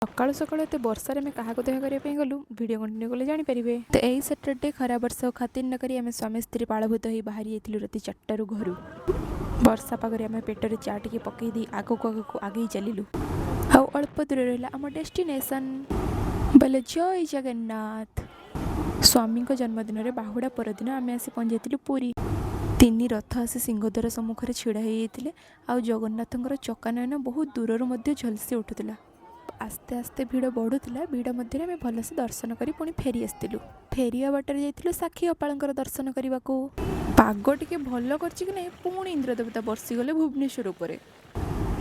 सकाळु सकाळु एत वर्षार आम क्या देह करने गलु भिडियो कंटिन्यू कले जापरेंगे। तो यही सैटरडे खरा वर्षा खातिर न करी आम स्वामी स्त्री पालभूत हो बाहरी जाइलु राति 4टारू घर वर्षा पागे आम पेटर चा टे पकईदी आगक आगक आगे चलू अल्प दूर रहा आम डेस्टिनेशन बोले जय जगन्नाथ। स्वामी जन्मदिन में बाहुड़ा परदिन आम आसी पहुंची पुरी। 3 रथ आसी सिंहद्वार सम्मुखें छिड़ा होते आ जगन्नाथ चकानयन बहुत दूर झलसी उठुला। आस्ते आस्ते भिड़ बढ़ुला भिड़ मध्य आम भलसे दर्शन कर पुणी फेरी आसलु। फेरिया बाटर जाइलु साक्षी गोपाल दर्शन करने को। पाग टिके भल कर पुणी इंद्रदेवता बर्षीगले भुवनेश्वर उपर।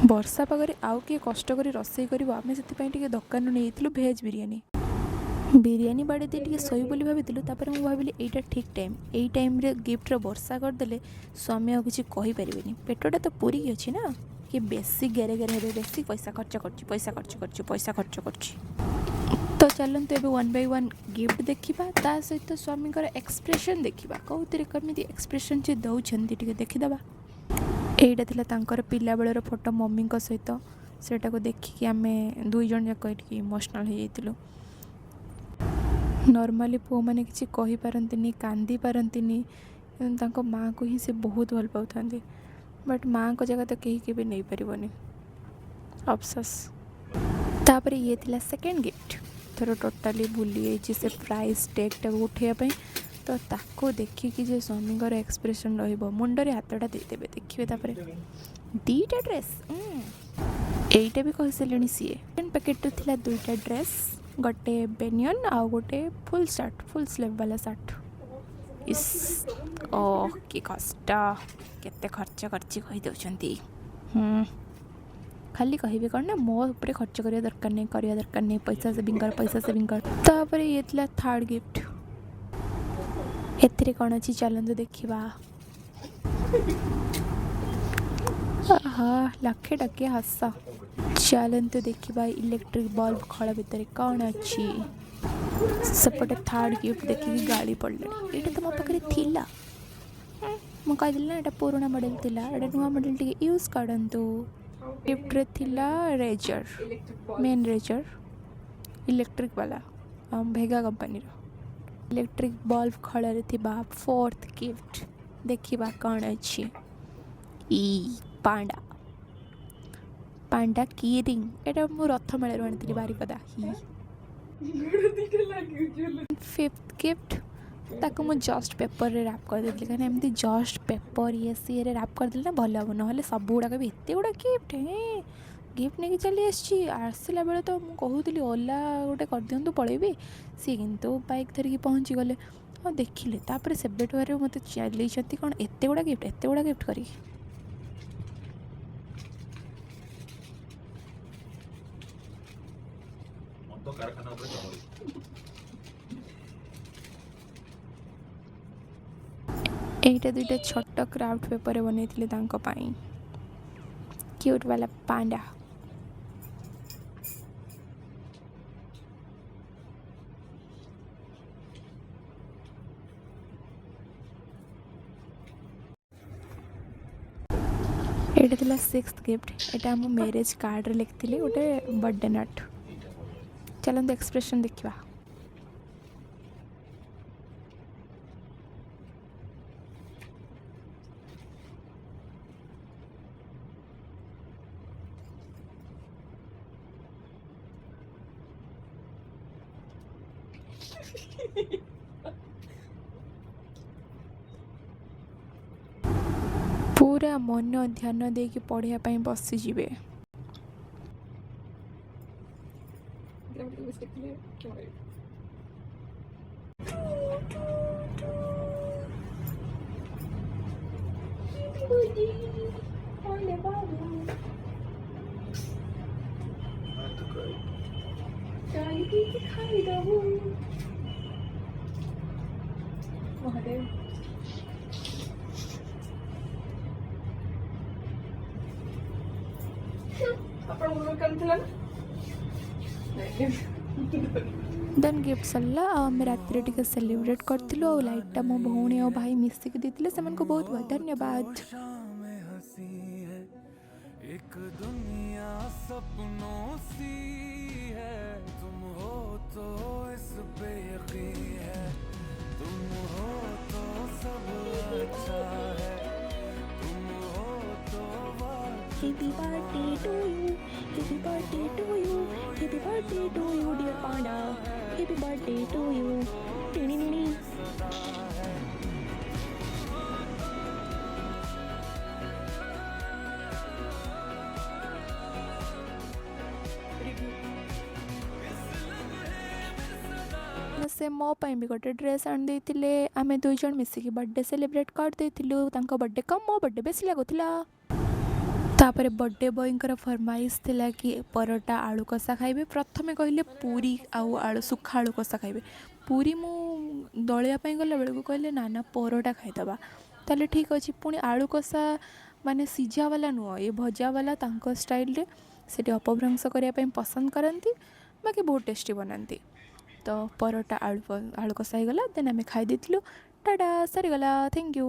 वर्षा पागरे आउ किए कष्ट कर रोसई कर आम से दुकान नहीं भेज बिरियानी बिरियानी बाड़े दी शोई बोली भाभी मुझे भाविली यहाँ ठीक टाइम यही टाइम रे गिफ्ट वर्षा करदे स्वामी आ कि कहींपारे पेटटा तो पूरी अच्छी ना कि बेसी गेरे गेरे हे बेसी पैसा खर्च कर तो चलते एवं 1 by 1 गिफ्ट देखा ता सहित स्वामी एक्सप्रेशन देखा कौन कमी एक्सप्रेशन चे दौरान देखीदे। यहीटा था पिला बेलर फोटो मम्मी सहित सेटा को देखिकी आम 2 जन जाक इमोशनाल हो जाइलु। नॉर्मली पुओ मैंने किसी कही पारंतिनी कांदी पारंतिनी माँ को ही से बहुत भल पाता बट माँ को जगह तो कहीं के नहीं पारनी अफसोस। तापर ये थिला सेकेंड गिफ्ट थोड़ा टोटाली भूली से प्राइस टैग टाक उठाइवाई तो ताको देखिकी जे स्वामी एक्सप्रेशन रुंडे हाथटा देदेवे देखिए। तापर 2टा ड्रेस यहीटा भी कही सारे सी पैकेट थिला 2टा ड्रेस गोटे बेनियन आउ गोटे फुल स्लीव वाला सार्ट। इस कि कष्ट केते खर्च करची कही दउछंती। खाली कहिबे कौन ना मो ऊपर खर्च करिया दरकार नहीं पैसा सेविंग कर। तापर ये थिला थर्ड गिफ्ट एथिरे कौन अच्छी चलते देखा। लक्षे टकिया हस चलते देखा इलेक्ट्रिक बल्ब खड़ भितर कौन अच्छी सेपटे थर्ड गिफ्ट देखिए गाड़ी पड़े ये तो मो पाखे थिला मुझे कहली ना यहाँ पुराना मॉडल थिला एटा नुआ मॉडल टी यूज करंतु। गिफ्ट रे थिला रेजर मेन रेजर इलेक्ट्रिक वाला भेगा कंपनी इलेक्ट्रिक बल्ब खड़े थिबा। 4th गिफ्ट देखा कौन अच्छी पांडा पांडा की रिंग एटा मु रथ मेल आनी बारिपदा। 5th गिफ्ट ताको मु जस्ट पेपर रे रैप कर देती कहीं एमती जस्ट पेपर ये सी रैप करदे ना भल हम ना सब गुड़ाक भी एत गुड़ा गिफ्ट गिफ्ट नहीं चली आसला बेले तो मुझे कहूली ओला गोटे कर दिंतु पलैबी सी किंतु बाइक धरिकी पहुँची गले हाँ देखिले तापर से मत चलती कौन एत गुड़ा गिफ्ट करी। एटा 2टा छोट क्राफ्ट पेपर बन क्यूट वाला पांडा। एटा थिला 6th गिफ्ट एटा हम मैरिज कार्ड रे लिखिली गोटे बर्थडे नोट। चलते एक्सप्रेशन देखा। पूरा मन ध्यान दे कि पढ़ाई बसीजे। देन गिफ्ट सरला आम रात टे सेलिब्रेट करूँ आ लाइटा मो भौणी और भाई मिसिक देते से बहुत बहुत धन्यवाद। एक दुनिया सपनों सी है Happy birthday to you. Happy birthday to you. Happy birthday to you, dear panda. Happy birthday to you. Ding. से मो ପାଇଁ ବି ଗୋଟେ ଡ୍ରେସ୍ ଆଣି ଦେଇଥିଲେ। ଆମେ ଦୁଇ ଜଣ ମିଶିକି ବର୍ଥଡେ ସେଲିବ୍ରେଟ୍ କରିଦେଇଥିଲୁ। ତାଙ୍କ ବର୍ଥଡେ କମ୍ ମୋ ବର୍ଥଡେ ବେଶୀ ଲାଗୁଥିଲା। ତାପରେ ବର୍ଥଡେ ବୟଙ୍କର ଫରମାଇଶ ଥିଲା କି ପରଟା ଆଳୁ କଷା ଖାଇବେ। ପ୍ରଥମେ କହିଲେ ପୁରୀ ଆଉ ଆଳୁ ସୁଖା ଆଳୁ କଷା ଖାଇବେ। ପୁରୀ ମୁଁ ଦଳିବା ପାଇଁ ଗଲାବେଳକୁ କହିଲେ ନା ନା ପରଟା ଖାଇଦେବା। ତାହେଲେ ଠିକ୍ ଅଛି। ପୁଣି ଆଳୁ କଷା ମାନେ ସିଝା ବାଲା ନୁହଁ, ଏ ଭଜା ବାଲା ତାଙ୍କ ଷ୍ଟାଇଲରେ ସେଠି ଅପଭ୍ରଂଶ କରିବା ପାଇଁ ପସନ୍ଦ କରନ୍ତି, ବାକି ବହୁତ ଟେଷ୍ଟି ବନାନ୍ତି। ତ ପରଟା ଆଳୁ କଷା ହେଇଗଲା। ଦେନ୍ ଆମେ ଖାଇ ଦେଇଥିଲୁ। ଟାଟା, ସରିଗଲା। Thank you.